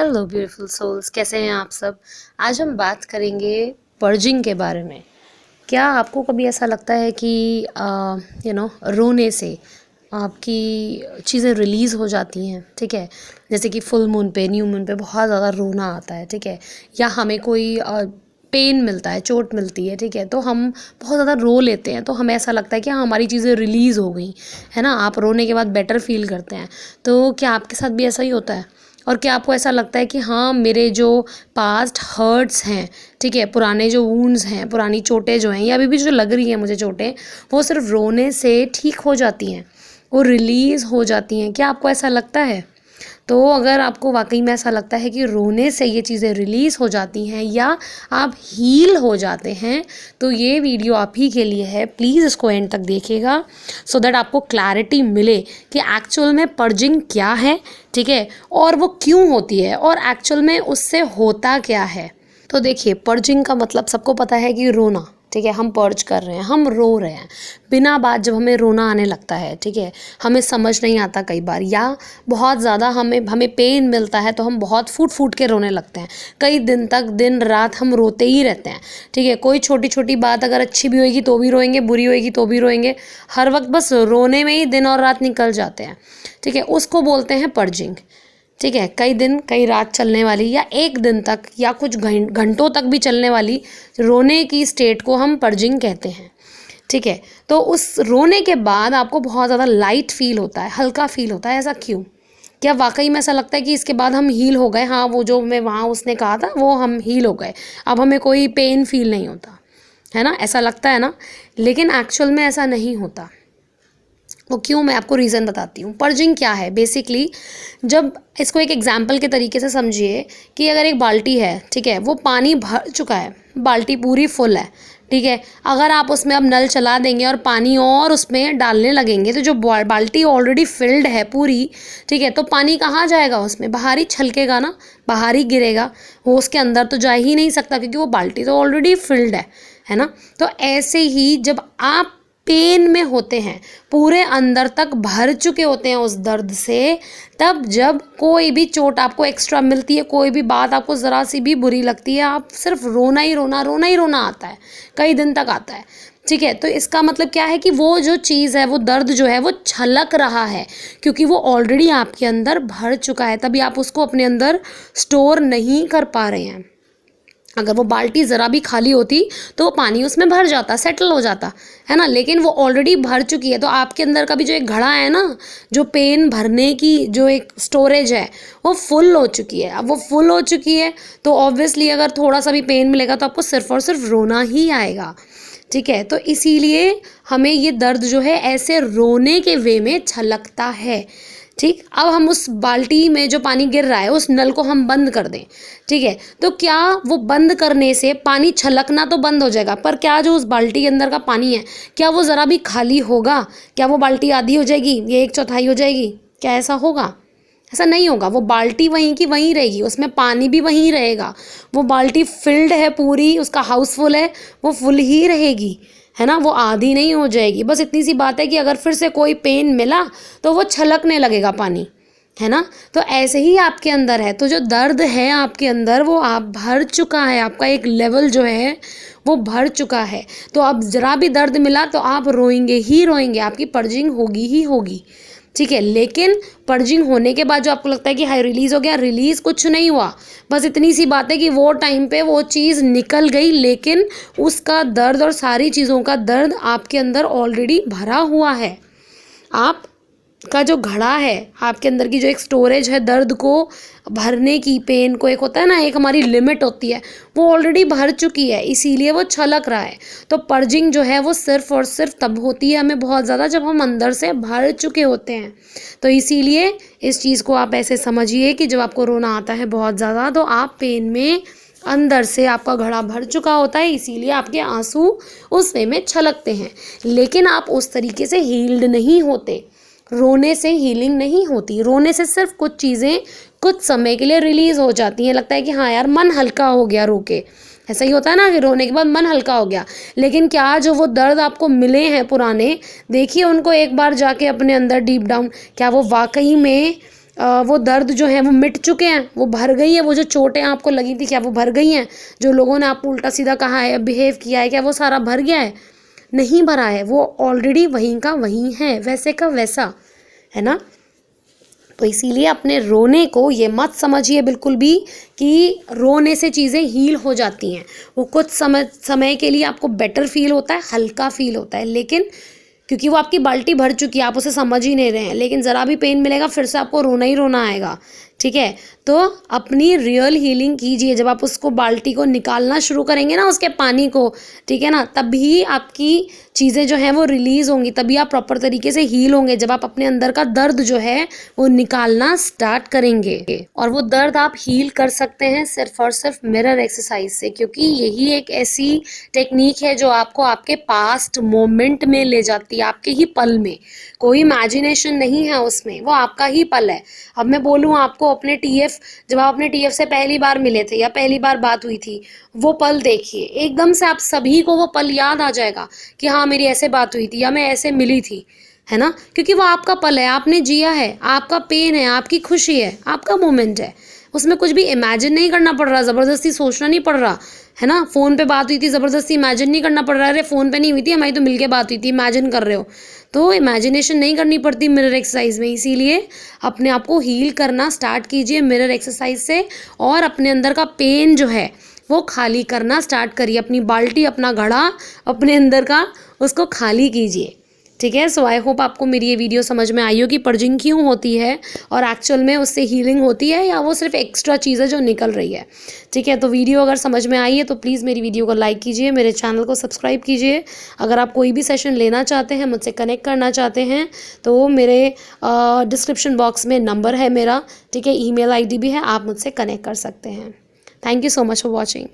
Hello beautiful souls, कैसे हैं आप सब। आज हम बात करेंगे पर्जिंग के बारे में। क्या आपको कभी ऐसा लगता है कि रोने से आपकी चीज़ें रिलीज़ हो जाती हैं, ठीक है। जैसे कि फुल मून पे, न्यू मून पे बहुत ज़्यादा रोना आता है, ठीक है। या हमें कोई पेन मिलता है, चोट मिलती है, ठीक है, तो हम बहुत ज़्यादा रो लेते हैं, तो हमें ऐसा लगता है कि हाँ हमारी चीज़ें रिलीज़ हो गई है ना। आप रोने के बाद बेटर फील करते हैं। तो क्या आपके साथ भी ऐसा ही होता है? और क्या आपको ऐसा लगता है कि हाँ मेरे जो पास्ट हर्ट्स हैं, ठीक है, पुराने जो वूंड्स हैं, पुरानी चोटें जो हैं या अभी भी जो लग रही हैं मुझे चोटें, वो सिर्फ रोने से ठीक हो जाती हैं, वो रिलीज़ हो जाती हैं? क्या आपको ऐसा लगता है? तो अगर आपको वाकई में ऐसा लगता है कि रोने से ये चीज़ें रिलीज़ हो जाती हैं या आप हील हो जाते हैं, तो ये वीडियो आप ही के लिए है। प्लीज़ इसको एंड तक देखिएगा सो दैट आपको क्लैरिटी मिले कि एक्चुअल में पर्जिंग क्या है, ठीक है, और वो क्यों होती है और एक्चुअल में उससे होता क्या है। तो देखिए, पर्जिंग का मतलब सबको पता है कि रोना, ठीक है। हम पर्ज कर रहे हैं, हम रो रहे हैं बिना बात। जब हमें रोना आने लगता है, ठीक है, हमें समझ नहीं आता कई बार, या बहुत ज़्यादा हमें पेन मिलता है तो हम बहुत फूट फूट के रोने लगते हैं। कई दिन तक, दिन रात हम रोते ही रहते हैं, ठीक है। कोई छोटी छोटी बात अगर अच्छी भी होएगी तो भी रोएंगे, बुरी होएगी तो भी रोएंगे। हर वक्त बस रोने में ही दिन और रात निकल जाते हैं, ठीक है। उसको बोलते हैं पर्जिंग, ठीक है। कई दिन कई रात चलने वाली या एक दिन तक या कुछ घंटों तक भी चलने वाली रोने की स्टेट को हम पर्जिंग कहते हैं, ठीक है। तो उस रोने के बाद आपको बहुत ज़्यादा लाइट फील होता है, हल्का फील होता है। ऐसा क्यों? क्या वाकई में ऐसा लगता है कि इसके बाद हम हील हो गए? हाँ, वो जो मैं वहाँ उसने कहा था वो हम हील हो गए, अब हमें कोई पेन फील नहीं होता, है ना। ऐसा लगता है ना, लेकिन एक्चुअल में ऐसा नहीं होता। वो क्यों, मैं आपको रीज़न बताती हूँ। पर्जिंग क्या है बेसिकली, जब इसको एक एग्जाम्पल के तरीके से समझिए कि अगर एक बाल्टी है, ठीक है, वो पानी भर चुका है, बाल्टी पूरी फुल है, ठीक है। अगर आप उसमें अब नल चला देंगे और पानी और उसमें डालने लगेंगे तो जो बाल्टी ऑलरेडी फिल्ड है पूरी, ठीक है, तो पानी कहाँ जाएगा? उसमें बाहर ही छलकेगा ना, बाहर ही गिरेगा, वो उसके अंदर तो जा ही नहीं सकता क्योंकि वो बाल्टी तो ऑलरेडी फिल्ड है ना। तो ऐसे ही जब आप पेन में होते हैं, पूरे अंदर तक भर चुके होते हैं उस दर्द से, तब जब कोई भी चोट आपको एक्स्ट्रा मिलती है, कोई भी बात आपको ज़रा सी भी बुरी लगती है, आप सिर्फ रोना ही रोना, रोना ही रोना आता है, कई दिन तक आता है, ठीक है। तो इसका मतलब क्या है कि वो जो चीज़ है, वो दर्द जो है वो छलक रहा है क्योंकि वो ऑलरेडी आपके अंदर भर चुका है, तभी आप उसको अपने अंदर स्टोर नहीं कर पा रहे हैं। अगर वो बाल्टी ज़रा भी खाली होती तो वो पानी उसमें भर जाता, सेटल हो जाता, है ना। लेकिन वो ऑलरेडी भर चुकी है, तो आपके अंदर का भी जो एक घड़ा है ना, जो पेन भरने की जो एक स्टोरेज है, वो फुल हो चुकी है। अब वो फुल हो चुकी है तो ऑब्वियसली अगर थोड़ा सा भी पेन मिलेगा तो आपको सिर्फ और सिर्फ रोना ही आएगा, ठीक है। तो इसीलिए हमें ये दर्द जो है ऐसे रोने के वे में छलकता है, ठीक। अब हम उस बाल्टी में जो पानी गिर रहा है उस नल को हम बंद कर दें, ठीक है, तो क्या वो बंद करने से पानी छलकना तो बंद हो जाएगा, पर क्या जो उस बाल्टी के अंदर का पानी है, क्या वो ज़रा भी खाली होगा? क्या वो बाल्टी आधी हो जाएगी, ये 1/4 हो जाएगी? क्या ऐसा होगा? ऐसा नहीं होगा। वो बाल्टी वहीं की वहीं रहेगी, उसमें पानी भी वहीं रहेगा। वो बाल्टी फिल्ड है पूरी, उसका हाउस फुल है, वो फुल ही रहेगी, है ना। वो आधी नहीं हो जाएगी। बस इतनी सी बात है कि अगर फिर से कोई पेन मिला तो वो छलकने लगेगा पानी, है ना। तो ऐसे ही आपके अंदर है, तो जो दर्द है आपके अंदर वो आप भर चुका है, आपका एक लेवल जो है वो भर चुका है। तो अब ज़रा भी दर्द मिला तो आप रोएंगे ही रोएंगे, आपकी पर्जिंग होगी ही होगी, ठीक है। लेकिन पर्जिंग होने के बाद जो आपको लगता है कि हाई रिलीज़ हो गया, रिलीज़ कुछ नहीं हुआ। बस इतनी सी बात है कि वो टाइम पे वो चीज़ निकल गई, लेकिन उसका दर्द और सारी चीज़ों का दर्द आपके अंदर ऑलरेडी भरा हुआ है। आप का जो घड़ा है आपके अंदर की, जो एक स्टोरेज है दर्द को भरने की, पेन को, एक होता है ना, एक हमारी लिमिट होती है, वो ऑलरेडी भर चुकी है, इसीलिए वो छलक रहा है। तो पर्जिंग जो है वो सिर्फ और सिर्फ तब होती है हमें बहुत ज़्यादा जब हम अंदर से भर चुके होते हैं। तो इसीलिए इस चीज़ को आप ऐसे समझिए कि जब आपको रोना आता है बहुत ज़्यादा, तो आप पेन में अंदर से आपका घड़ा भर चुका होता है, इसीलिए आपके आंसू उस वे में छलकते हैं। लेकिन आप उस तरीके से हील्ड नहीं होते। रोने से हीलिंग नहीं होती। रोने से सिर्फ कुछ चीज़ें कुछ समय के लिए रिलीज़ हो जाती हैं, लगता है कि हाँ यार मन हल्का हो गया रो के, ऐसा ही होता है ना कि रोने के बाद मन हल्का हो गया। लेकिन क्या जो वो दर्द आपको मिले हैं पुराने, देखिए उनको एक बार जाके अपने अंदर डीप डाउन, क्या वो वाकई में वो दर्द जो है वो मिट चुके हैं, वो भर गई है, वो जो चोटें आपको लगी थी क्या वो भर गई हैं, जो लोगों ने आपको उल्टा सीधा कहा है, बिहेव किया है, क्या वो सारा भर गया है? नहीं भरा है, वो ऑलरेडी वहीं का वहीं है, वैसे का वैसा, है ना। तो इसीलिए अपने रोने को ये मत समझिए बिल्कुल भी कि रोने से चीज़ें हील हो जाती हैं। वो कुछ समय के लिए आपको बेटर फील होता है, हल्का फील होता है, लेकिन क्योंकि वो आपकी बाल्टी भर चुकी है, आप उसे समझ ही नहीं रहे हैं, लेकिन ज़रा भी पेन मिलेगा फिर से आपको रोना ही रोना आएगा। ठीक है, तो अपनी रियल हीलिंग कीजिए। जब आप उसको बाल्टी को निकालना शुरू करेंगे ना, उसके पानी को, ठीक है ना, तभी आपकी चीज़ें जो हैं वो रिलीज़ होंगी, तभी आप प्रॉपर तरीके से हील होंगे। जब आप अपने अंदर का दर्द जो है वो निकालना स्टार्ट करेंगे, और वो दर्द आप हील कर सकते हैं सिर्फ और सिर्फ मिरर एक्सरसाइज से, क्योंकि यही एक ऐसी टेक्निक है जो आपको आपके पास्ट मोमेंट में ले जाती है, आपके ही पल में। कोई इमेजिनेशन नहीं है उसमें, वो आपका ही पल है। अब मैं बोलूँ आपको अपने टीएफ, जब आप अपने टीएफ से पहली बार मिले थे या पहली बार बात हुई थी, वो पल देखिए, एकदम से आप सभी को वो पल याद आ जाएगा कि हाँ मेरी ऐसे बात हुई थी या मैं ऐसे मिली थी, है ना, क्योंकि वो आपका पल है, आपने जिया है, आपका पेन है, आपकी खुशी है, आपका मोमेंट है। उसमें कुछ भी इमेजिन नहीं करना पड़ रहा, ज़बरदस्ती सोचना नहीं पड़ रहा, है ना। फ़ोन पे बात हुई थी, ज़बरदस्ती इमेजिन नहीं करना पड़ रहा है, अरे फ़ोन पे नहीं हुई थी हमारी तो मिलके बात हुई थी, इमेजिन कर रहे हो। तो इमेजिनेशन नहीं करनी पड़ती मिरर एक्सरसाइज में। इसीलिए अपने आप को हील करना स्टार्ट कीजिए मिरर एक्सरसाइज से, और अपने अंदर का पेन जो है वो खाली करना स्टार्ट करिए। अपनी बाल्टी, अपना घड़ा, अपने अंदर का उसको खाली कीजिए। ठीक है, सो आई होप आपको मेरी ये वीडियो समझ में आई हो कि पर्जिंग क्यों होती है, और एक्चुअल में उससे हीलिंग होती है या वो सिर्फ एक्स्ट्रा चीज़ है जो निकल रही है। ठीक है, तो वीडियो अगर समझ में आई है तो प्लीज़ मेरी वीडियो को लाइक कीजिए, मेरे चैनल को सब्सक्राइब कीजिए। अगर आप कोई भी सेशन लेना चाहते हैं, मुझसे कनेक्ट करना चाहते हैं, तो मेरे डिस्क्रिप्शन बॉक्स में नंबर है मेरा, ठीक है, email ID भी है, आप मुझसे कनेक्ट कर सकते हैं। Thank you so much for watching.